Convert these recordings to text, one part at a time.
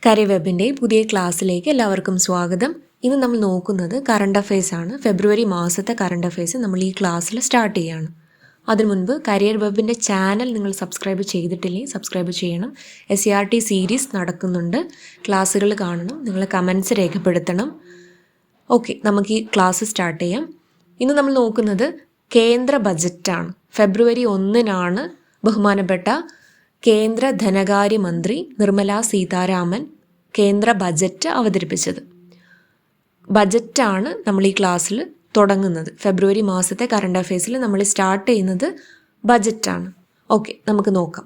Career വെബിൻ്റെ പുതിയ ക്ലാസ്സിലേക്ക് എല്ലാവർക്കും സ്വാഗതം. ഇന്ന് നമ്മൾ നോക്കുന്നത് കറണ്ട് അഫയേഴ്സ് ആണ്. ഫെബ്രുവരി മാസത്തെ കറണ്ട് അഫയേഴ്സ് നമ്മൾ ഈ ക്ലാസ്സിൽ സ്റ്റാർട്ട് ചെയ്യുകയാണ്. അതിനു മുൻപ് കരിയർ വെബിൻ്റെ ചാനൽ നിങ്ങൾ സബ്സ്ക്രൈബ് ചെയ്തിട്ടില്ലെങ്കിൽ സബ്സ്ക്രൈബ് ചെയ്യണം. SCRT സീരീസ് നടക്കുന്നുണ്ട്, ക്ലാസ്സുകൾ കാണണം, നിങ്ങൾ കമൻസ് രേഖപ്പെടുത്തണം. ഓക്കെ, നമുക്ക് ഈ ക്ലാസ് സ്റ്റാർട്ട് ചെയ്യാം. ഇന്ന് നമ്മൾ നോക്കുന്നത് കേന്ദ്ര ബജറ്റാണ്. ഫെബ്രുവരി 1 ബഹുമാനപ്പെട്ട കേന്ദ്ര ധനകാര്യമന്ത്രി നിർമ്മല സീതാരാമൻ കേന്ദ്ര ബജറ്റ് അവതരിപ്പിച്ചത്. ബജറ്റാണ് നമ്മൾ ഈ ക്ലാസ്സിൽ തുടങ്ങുന്നത്. ഫെബ്രുവരി മാസത്തെ കറണ്ട് അഫയേഴ്സിൽ നമ്മൾ സ്റ്റാർട്ട് ചെയ്യുന്നത് ബജറ്റാണ്. ഓക്കെ, നമുക്ക് നോക്കാം.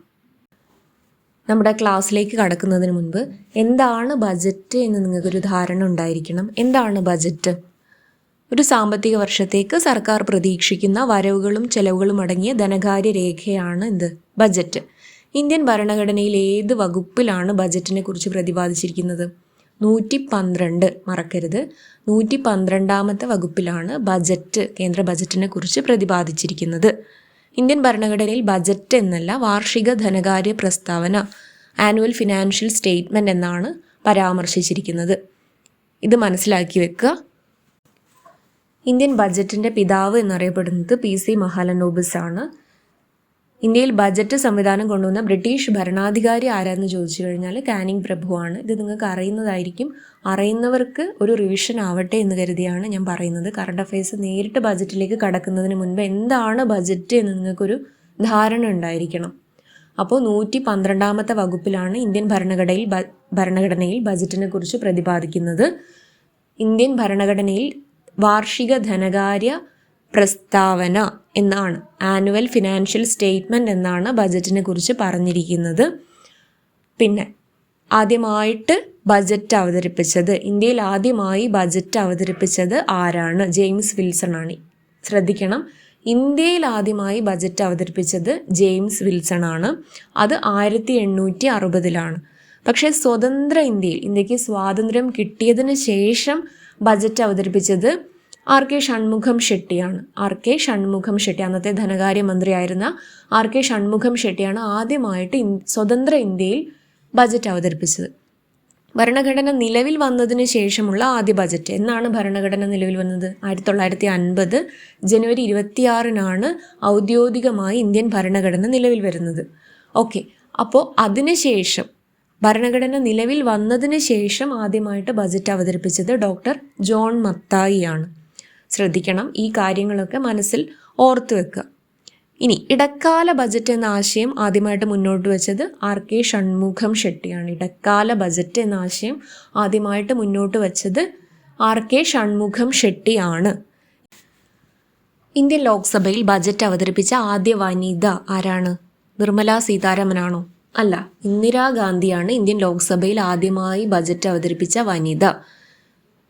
നമ്മുടെ ക്ലാസ്സിലേക്ക് കടക്കുന്നതിന് മുൻപ് എന്താണ് ബജറ്റ് എന്ന് നിങ്ങൾക്കൊരു ധാരണ ഉണ്ടായിരിക്കണം. എന്താണ് ബജറ്റ്? ഒരു സാമ്പത്തിക വർഷത്തേക്ക് സർക്കാർ പ്രതീക്ഷിക്കുന്ന വരവുകളും ചെലവുകളും അടങ്ങിയ ധനകാര്യ രേഖയാണ് ബജറ്റ്. ഇന്ത്യൻ ഭരണഘടനയിൽ ഏത് വകുപ്പിലാണ് ബജറ്റിനെ കുറിച്ച് പ്രതിപാദിച്ചിരിക്കുന്നത്? 112, മറക്കരുത്. 112ാമത്തെ വകുപ്പിലാണ് ബജറ്റ്, കേന്ദ്ര ബജറ്റിനെ കുറിച്ച് പ്രതിപാദിച്ചിരിക്കുന്നത്. ഇന്ത്യൻ ഭരണഘടനയിൽ ബജറ്റ് എന്നല്ല, വാർഷിക ധനകാര്യ പ്രസ്താവന, ആനുവൽ ഫിനാൻഷ്യൽ സ്റ്റേറ്റ്മെൻറ്റ് എന്നാണ് പരാമർശിച്ചിരിക്കുന്നത്. ഇത് മനസ്സിലാക്കി വെക്കുക. ഇന്ത്യൻ ബജറ്റിൻ്റെ പിതാവ് എന്നറിയപ്പെടുന്നത് PC മഹാലനോബിസ് ആണ്. ഇന്ത്യയിൽ ബജറ്റ് സംവിധാനം കൊണ്ടുവന്ന ബ്രിട്ടീഷ് ഭരണാധികാരി ആരാന്ന് ചോദിച്ചു കഴിഞ്ഞാൽ കാനിങ് പ്രഭുവാണ്. ഇത് നിങ്ങൾക്ക് അറിയുന്നതായിരിക്കും. അറിയുന്നവർക്ക് ഒരു റിവിഷൻ ആവട്ടെ എന്ന് കരുതിയാണ് ഞാൻ പറയുന്നത്. കറണ്ട് അഫയേഴ്സ് നേരിട്ട് ബജറ്റിലേക്ക് കടക്കുന്നതിന് മുൻപ് എന്താണ് ബജറ്റ് എന്ന് നിങ്ങൾക്കൊരു ധാരണ ഉണ്ടായിരിക്കണം. അപ്പോൾ 112ാമത്തെ വകുപ്പിലാണ് ഇന്ത്യൻ ഭരണഘടനയിൽ ബജറ്റിനെ കുറിച്ച് പ്രതിപാദിക്കുന്നത്. ഇന്ത്യൻ ഭരണഘടനയിൽ വാർഷിക ധനകാര്യ പ്രസ്താവന എന്നാണ്, ആനുവൽ ഫിനാൻഷ്യൽ സ്റ്റേറ്റ്മെൻറ്റ് എന്നാണ് ബജറ്റിനെ കുറിച്ച് പറഞ്ഞിരിക്കുന്നത്. പിന്നെ ആദ്യമായിട്ട് ബജറ്റ് അവതരിപ്പിച്ചത്, ഇന്ത്യയിൽ ആദ്യമായി ബജറ്റ് അവതരിപ്പിച്ചത് ആരാണ്? ജെയിംസ് വിൽസൺ ആണ്. ശ്രദ്ധിക്കണം, ഇന്ത്യയിൽ ആദ്യമായി ബജറ്റ് അവതരിപ്പിച്ചത് ജെയിംസ് വിൽസൺ ആണ്. അത് 1860 പക്ഷേ സ്വതന്ത്ര ഇന്ത്യക്ക് സ്വാതന്ത്ര്യം കിട്ടിയതിന് ശേഷം ബജറ്റ് അവതരിപ്പിച്ചത് RK ഷൺമുഖം ഷെട്ടിയാണ്. RK ഷൺമുഖം ഷെട്ടി, അന്നത്തെ ധനകാര്യമന്ത്രിയായിരുന്ന RK ഷൺമുഖം ഷെട്ടിയാണ് ആദ്യമായിട്ട് സ്വതന്ത്ര ഇന്ത്യയിൽ ബജറ്റ് അവതരിപ്പിച്ചത്. ഭരണഘടന നിലവിൽ വന്നതിന് ശേഷമുള്ള ആദ്യ ബജറ്റ്. എന്നാണ് ഭരണഘടന നിലവിൽ വന്നത്? 1950 ജനുവരി 26 ഔദ്യോഗികമായി ഇന്ത്യൻ ഭരണഘടന നിലവിൽ വരുന്നത്. ഓക്കെ, അപ്പോൾ അതിനുശേഷം ഭരണഘടന നിലവിൽ വന്നതിന് ശേഷം ആദ്യമായിട്ട് ബജറ്റ് അവതരിപ്പിച്ചത് ഡോക്ടർ ജോൺ മത്തായി ആണ്. ശ്രദ്ധിക്കണം, ഈ കാര്യങ്ങളൊക്കെ മനസ്സിൽ ഓർത്തു വെക്കുക. ഇനി ഇടക്കാല ബജറ്റ് എന്ന ആശയം ആദ്യമായിട്ട് മുന്നോട്ട് വെച്ചത് RK ഷൺമുഖം ഷെട്ടിയാണ്. ഇടക്കാല ബജറ്റ് എന്ന ആശയം ആദ്യമായിട്ട് മുന്നോട്ട് വെച്ചത് RK ഷൺമുഖം ഷെട്ടിയാണ്. ഇന്ത്യൻ ലോക്സഭയിൽ ബജറ്റ് അവതരിപ്പിച്ച ആദ്യ വനിത ആരാണ്? നിർമ്മല സീതാരാമനാണോ? അല്ല, ഇന്ദിരാഗാന്ധിയാണ് ഇന്ത്യൻ ലോക്സഭയിൽ ആദ്യമായി ബജറ്റ് അവതരിപ്പിച്ച വനിത.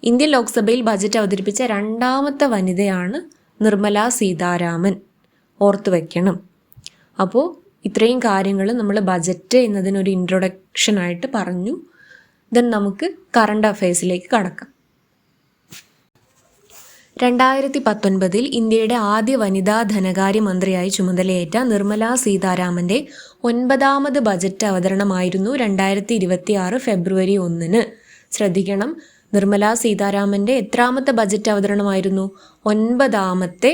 ഇന്ത്യൻ ലോക്സഭയിൽ ബജറ്റ് അവതരിപ്പിച്ച 2ാമത്തെ വനിതയാണ് നിർമ്മല സീതാരാമൻ. ഓർത്തു വയ്ക്കണം. അപ്പോൾ ഇത്രയും കാര്യങ്ങൾ നമ്മൾ ബജറ്റ് എന്നതിനൊരു ഇൻട്രൊഡക്ഷനായിട്ട് പറഞ്ഞു. ദെൻ നമുക്ക് കറണ്ട് അഫയേഴ്സിലേക്ക് കടക്കാം. 2019 ഇന്ത്യയുടെ ആദ്യ വനിതാ ധനകാര്യമന്ത്രിയായി ചുമതലയേറ്റ നിർമ്മല സീതാരാമൻ്റെ 9ാമത് ബജറ്റ് അവതരണമായിരുന്നു 2026 ഫെബ്രുവരി 1. ശ്രദ്ധിക്കണം, നിർമ്മല സീതാരാമൻ്റെ എത്രാമത്തെ ബജറ്റ് അവതരണമായിരുന്നു? 9ാമത്തെ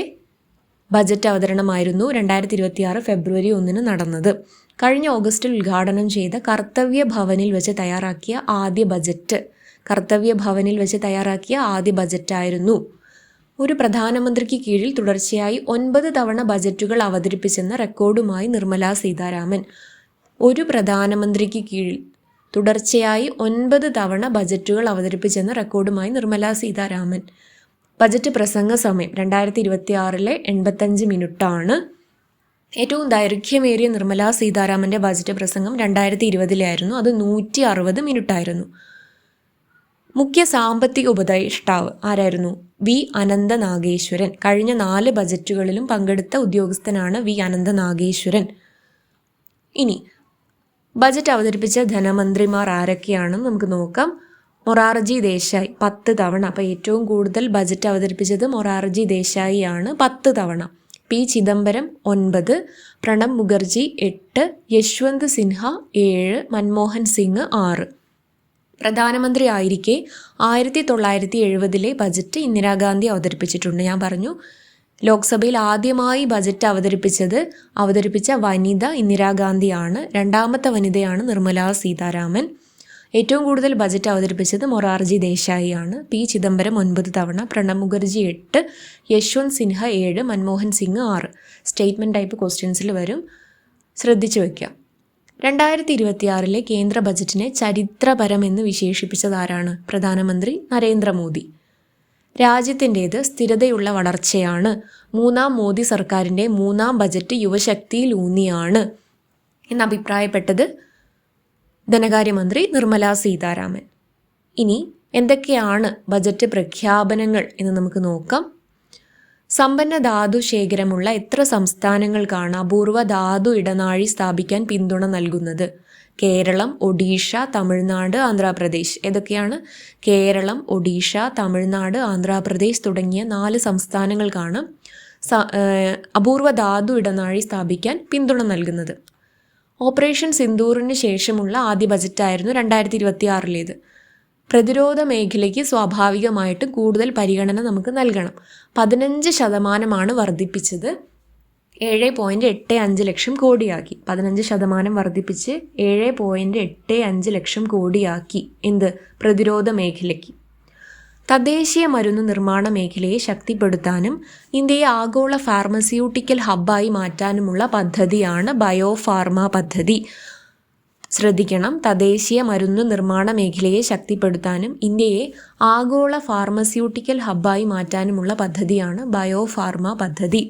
ബജറ്റ് അവതരണമായിരുന്നു 2026 ഫെബ്രുവരി 1 നടന്നത്. കഴിഞ്ഞ ഓഗസ്റ്റിൽ ഉദ്ഘാടനം ചെയ്ത കർത്തവ്യ ഭവനിൽ വെച്ച് തയ്യാറാക്കിയ ആദ്യ ബജറ്റായിരുന്നു. ഒരു പ്രധാനമന്ത്രിക്ക് കീഴിൽ തുടർച്ചയായി 9 തവണ ബജറ്റുകൾ അവതരിപ്പിച്ചെന്ന റെക്കോർഡുമായി നിർമ്മല സീതാരാമൻ. ഒരു പ്രധാനമന്ത്രിക്ക് കീഴിൽ തുടർച്ചയായി 9 തവണ ബജറ്റുകൾ അവതരിപ്പിച്ചെന്ന റെക്കോർഡുമായി നിർമ്മല സീതാരാമൻ. ബജറ്റ് പ്രസംഗ സമയം 2026 85 മിനിറ്റാണ്. ഏറ്റവും ദൈർഘ്യമേറിയ നിർമ്മല സീതാരാമൻ്റെ ബജറ്റ് പ്രസംഗം 2020 അത് 160 മിനിറ്റായിരുന്നു. മുഖ്യ സാമ്പത്തിക ഉപദേഷ്ടാവ് ആരായിരുന്നു? V. അനന്ത നാഗേശ്വരൻ. കഴിഞ്ഞ 4 ബജറ്റുകളിലും പങ്കെടുത്ത ഉദ്യോഗസ്ഥനാണ് V. അനന്ത നാഗേശ്വരൻ. ഇനി ബജറ്റ് അവതരിപ്പിച്ച ധനമന്ത്രിമാർ ആരൊക്കെയാണെന്ന് നമുക്ക് നോക്കാം. മൊറാർജി ദേശായി 10 തവണ. അപ്പോൾ ഏറ്റവും കൂടുതൽ ബജറ്റ് അവതരിപ്പിച്ചത് മൊറാർജി ദേശായി ആണ്, 10 തവണ. P. ചിദംബരം 9, പ്രണബ് മുഖർജി 8, യശ്വന്ത് സിൻഹ 7, മൻമോഹൻ സിംഗ് 6. പ്രധാനമന്ത്രി ആയിരിക്കെ 1970 ബജറ്റ് ഇന്ദിരാഗാന്ധി അവതരിപ്പിച്ചിട്ടുണ്ട്. ഞാൻ പറഞ്ഞു ലോക്സഭയിൽ ആദ്യമായി ബജറ്റ് അവതരിപ്പിച്ച വനിത ഇന്ദിരാഗാന്ധിയാണ്. രണ്ടാമത്തെ വനിതയാണ് നിർമ്മലാ സീതാരാമൻ. ഏറ്റവും കൂടുതൽ ബജറ്റ് അവതരിപ്പിച്ചത് മൊറാർജി ദേശായി ആണ്. പി ചിദംബരം 9 തവണ, പ്രണബ് മുഖർജി 8, യശ്വന്ത് സിൻഹ 7, മൻമോഹൻ സിംഗ് 6. സ്റ്റേറ്റ്മെൻറ്റ് ടൈപ്പ് ക്വസ്റ്റ്യൻസിൽ വരും, ശ്രദ്ധിച്ചു വയ്ക്കുക. 2026 കേന്ദ്ര ബജറ്റിനെ ചരിത്രപരമെന്ന് വിശേഷിപ്പിച്ചതാരാണ്? പ്രധാനമന്ത്രി നരേന്ദ്രമോദി. രാജ്യത്തിൻ്റേത് സ്ഥിരതയുള്ള വളർച്ചയാണ്. മൂന്നാം മോദി സർക്കാരിൻ്റെ മൂന്നാം ബജറ്റ് യുവശക്തിയിലൂന്നിയാണ് എന്ന് അഭിപ്രായപ്പെട്ടത് ധനകാര്യമന്ത്രി നിർമ്മലാ സീതാരാമൻ. ഇനി എന്തൊക്കെയാണ് ബജറ്റ് പ്രഖ്യാപനങ്ങൾ എന്ന് നമുക്ക് നോക്കാം. സമ്പന്ന ധാതു ശേഖരമുള്ള എത്ര സംസ്ഥാനങ്ങൾക്കാണ് അപൂർവ ധാതു ഇടനാഴി സ്ഥാപിക്കാൻ പിന്തുണ നൽകുന്നത്? കേരളം, ഒഡീഷ, തമിഴ്നാട്, ആന്ധ്രാപ്രദേശ്. ഏതൊക്കെയാണ്? കേരളം, ഒഡീഷ, തമിഴ്നാട്, ആന്ധ്രാപ്രദേശ് തുടങ്ങിയ 4 സംസ്ഥാനങ്ങൾക്കാണ് അപൂർവ ധാതു ഇടനാഴി സ്ഥാപിക്കാൻ പിന്തുണ നൽകുന്നത്. ഓപ്പറേഷൻ സിന്ദൂറിന് ശേഷമുള്ള ആദ്യ ബജറ്റായിരുന്നു 2026. പ്രതിരോധ മേഖലയ്ക്ക് സ്വാഭാവികമായിട്ട് കൂടുതൽ പരിഗണന നമുക്ക് നൽകണം. 15% വർദ്ധിപ്പിച്ചത് 7.85 ലക്ഷം കോടിയാക്കി. 15% വർദ്ധിപ്പിച്ച് 7.85 ലക്ഷം കോടിയാക്കി. എന്ത്? പ്രതിരോധ മേഖലയ്ക്ക്. തദ്ദേശീയ മരുന്ന് നിർമ്മാണ മേഖലയെ ശക്തിപ്പെടുത്താനും ഇന്ത്യയെ ആഗോള ഫാർമസ്യൂട്ടിക്കൽ ഹബ്ബായി മാറ്റാനുമുള്ള പദ്ധതിയാണ് ബയോ ഫാർമ പദ്ധതി. ശ്രദ്ധിക്കണം, തദ്ദേശീയ മരുന്ന് നിർമ്മാണ മേഖലയെ ശക്തിപ്പെടുത്താനും ഇന്ത്യയെ ആഗോള ഫാർമസ്യൂട്ടിക്കൽ ഹബ്ബായി മാറ്റാനുമുള്ള പദ്ധതിയാണ് ബയോ ഫാർമ പദ്ധതി.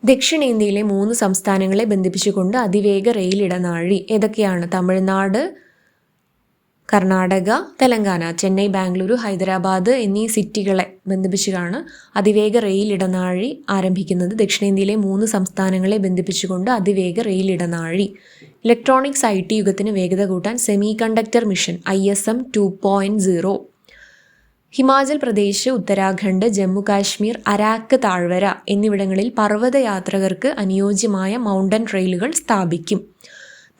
ദക്ഷിണേന്ത്യയിലെ 3 സംസ്ഥാനങ്ങളെ ബന്ധിപ്പിച്ചുകൊണ്ട് അതിവേഗ റെയിൽ ഇടനാഴി. ഏതൊക്കെയാണ്? തമിഴ്നാട്, കർണാടക, തെലങ്കാന. ചെന്നൈ, ബാംഗ്ലൂരു, ഹൈദരാബാദ് എന്നീ സിറ്റികളെ ബന്ധിപ്പിച്ചാണ് അതിവേഗ റെയിൽ ഇടനാഴി ആരംഭിക്കുന്നത്. ദക്ഷിണേന്ത്യയിലെ 3 സംസ്ഥാനങ്ങളെ ബന്ധിപ്പിച്ചുകൊണ്ട് അതിവേഗ റെയിൽ ഇടനാഴി. ഇലക്ട്രോണിക്സ് IT യുഗത്തിന് വേഗത കൂട്ടാൻ semiconductor mission ISM 2.0. Himachal Pradesh, Uttarakhand, Jammu Kashmir, Araku താഴ്വര എന്നിവിടങ്ങളിൽ പർവ്വതയാത്രകർക്ക് അനുയോജ്യമായ മൗണ്ടൻ ട്രെയിലുകൾ സ്ഥാപിക്കും.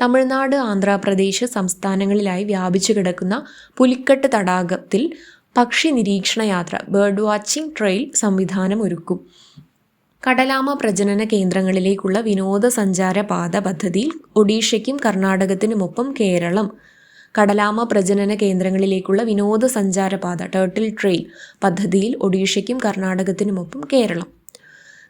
തമിഴ്നാട്, ആന്ധ്രാപ്രദേശ് സംസ്ഥാനങ്ങളിലായി വ്യാപിച്ചു കിടക്കുന്ന പുലിക്കട്ട് തടാകത്തിൽ പക്ഷി നിരീക്ഷണ യാത്ര ബേർഡ് വാച്ചിംഗ് ട്രെയിൽ സംവിധാനം ഒരുക്കും. കടലാമ പ്രജനന കേന്ദ്രങ്ങളിലേക്കുള്ള വിനോദസഞ്ചാര പാത പദ്ധതിയിൽ ഒഡീഷയ്ക്കും കർണാടകത്തിനുമൊപ്പം കേരളം. കടലാമ പ്രജനന കേന്ദ്രങ്ങളിലേക്കുള്ള വിനോദസഞ്ചാര പാത ടേർട്ടിൽ ട്രെയിൽ പദ്ധതിയിൽ ഒഡീഷയ്ക്കും കർണാടകത്തിനുമൊപ്പം കേരളം.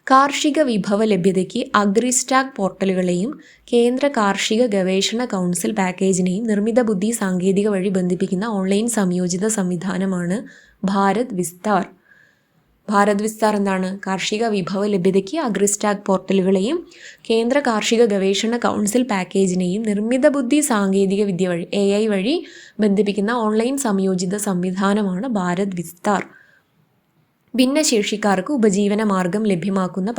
കാർഷിക വിഭവ ലഭ്യതയ്ക്ക് അഗ്രിസ്റ്റാക്ക് പോർട്ടലുകളെയും കേന്ദ്ര കാർഷിക ഗവേഷണ കൗൺസിൽ പാക്കേജിനെയും നിർമ്മിത ബുദ്ധി സാങ്കേതിക വഴി ബന്ധിപ്പിക്കുന്ന ഓൺലൈൻ സംയോജിത സംവിധാനമാണ് ഭാരത് വിസ്താർ. ഭാരത് വിസ്താർ എന്താണ്? കാർഷിക വിഭവ ലഭ്യതയ്ക്ക് അഗ്രിസ്റ്റാക്ക് പോർട്ടലുകളെയും കേന്ദ്ര കാർഷിക ഗവേഷണ കൗൺസിൽ പാക്കേജിനെയും നിർമ്മിത ബുദ്ധി സാങ്കേതിക വിദ്യ വഴി AI വഴി ബന്ധിപ്പിക്കുന്ന ഓൺലൈൻ സംയോജിത സംവിധാനമാണ് ഭാരത് വിസ്താർ. ഭിന്നശേഷിക്കാർക്ക് ഉപജീവന മാർഗം ലഭ്യമാക്കുന്ന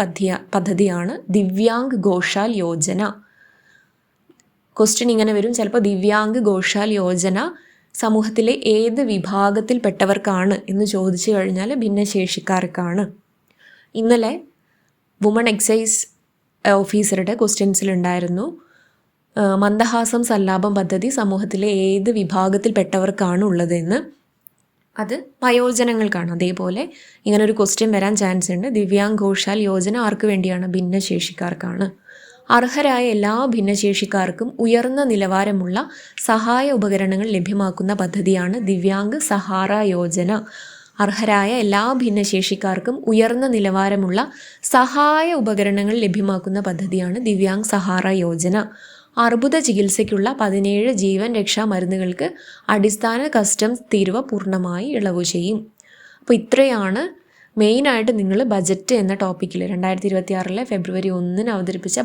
പദ്ധതിയാണ് ദിവ്യാംഗ് ഘോഷാൽ യോജന. ക്വസ്റ്റ്യൻ ഇങ്ങനെ വരും ചിലപ്പോൾ, ദിവ്യാംഗ് ഘോഷാൽ യോജന സമൂഹത്തിലെ ഏത് വിഭാഗത്തിൽപ്പെട്ടവർക്കാണ് എന്ന് ചോദിച്ചു കഴിഞ്ഞാൽ ഭിന്നശേഷിക്കാർക്കാണ്. ഇന്നലെ വുമൺ എക്സൈസ് ഓഫീസറുടെ ക്വസ്റ്റ്യൻസിലുണ്ടായിരുന്നു മന്ദഹാസം സല്ലാപം പദ്ധതി സമൂഹത്തിലെ ഏത് വിഭാഗത്തിൽപ്പെട്ടവർക്കാണ് ഉള്ളതെന്ന്. അത് വയോജനങ്ങൾക്കാണ്. അതേപോലെ ഇങ്ങനൊരു ക്വസ്റ്റ്യൻ വരാൻ ചാൻസ് ഉണ്ട്. ദിവ്യാംഗ് ഘോഷാൽ യോജന ആർക്ക് വേണ്ടിയാണ്? ഭിന്നശേഷിക്കാർക്കാണ്. അർഹരായ എല്ലാ ഭിന്നശേഷിക്കാർക്കും ഉയർന്ന നിലവാരമുള്ള സഹായ ഉപകരണങ്ങൾ ലഭ്യമാക്കുന്ന പദ്ധതിയാണ് ദിവ്യാംഗ് സഹാറ യോജന. അർഹരായ എല്ലാ ഭിന്നശേഷിക്കാർക്കും ഉയർന്ന നിലവാരമുള്ള സഹായ ഉപകരണങ്ങൾ ലഭ്യമാക്കുന്ന പദ്ധതിയാണ് ദിവ്യാംഗ് സഹാറ യോജന. അർബുദ ചികിത്സയ്ക്കുള്ള 17 ജീവൻ രക്ഷാ മരുന്നുകൾക്ക് അടിസ്ഥാന കസ്റ്റംസ് തീരുവ പൂർണ്ണമായി ഇളവ് ചെയ്യും. അപ്പോൾ ഇത്രയാണ് മെയിനായിട്ട് നിങ്ങൾ ബജറ്റ് എന്ന ടോപ്പിക്കിൽ 2026 ഫെബ്രുവരി 1 അവതരിപ്പിച്ച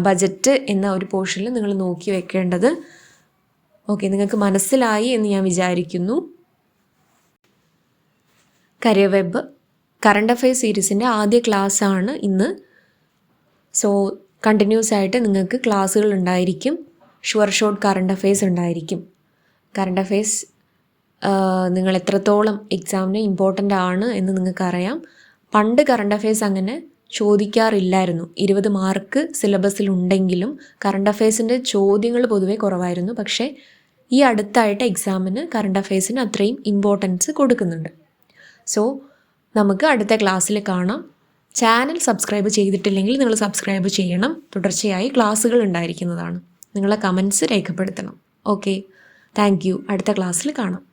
ബജറ്റ് എന്ന ഒരു പോർഷനിൽ നിങ്ങൾ നോക്കി വെക്കേണ്ടത്. ഓക്കെ, നിങ്ങൾക്ക് മനസ്സിലായി എന്ന് ഞാൻ വിചാരിക്കുന്നു. കരിയർ വെബ് കറണ്ട് അഫെയർസ് സീരീസിൻ്റെ ആദ്യ ക്ലാസ്സാണ് ഇന്ന്. സോ കണ്ടിന്യൂസ് ആയിട്ട് നിങ്ങൾക്ക് ക്ലാസ്സുകൾ ഉണ്ടായിരിക്കും. ഷുവർ ഷോട്ട് കറണ്ട് അഫെയർസ് ഉണ്ടായിരിക്കും. കറണ്ട് അഫെയർസ് നിങ്ങൾ എത്രത്തോളം എക്സാമിന് ഇമ്പോർട്ടൻ്റ് ആണ് എന്ന് നിങ്ങൾക്കറിയാം. പണ്ട് കറണ്ട് അഫെയർസ് അങ്ങനെ ചോദിക്കാറില്ലായിരുന്നു. 20 മാർക്ക് സിലബസിലുണ്ടെങ്കിലും കറണ്ട് അഫയേഴ്സിൻ്റെ ചോദ്യങ്ങൾ പൊതുവേ കുറവായിരുന്നു. പക്ഷേ ഈ അടുത്തായിട്ട് എക്സാമിന് കറണ്ട് അഫയേഴ്സിന് അത്രയും ഇമ്പോർട്ടൻസ് കൊടുക്കുന്നുണ്ട്. സോ നമുക്ക് അടുത്ത ക്ലാസ്സിൽ കാണാം. ചാനൽ സബ്സ്ക്രൈബ് ചെയ്തിട്ടില്ലെങ്കിൽ നിങ്ങൾ സബ്സ്ക്രൈബ് ചെയ്യണം. തുടർച്ചയായി ക്ലാസ്സുകൾ ഉണ്ടായിരിക്കുന്നതാണ്. നിങ്ങളെ കമൻറ്റ്സ് രേഖപ്പെടുത്തണം. Okay, thank you. അടുത്ത ക്ലാസ്സിൽ കാണാം.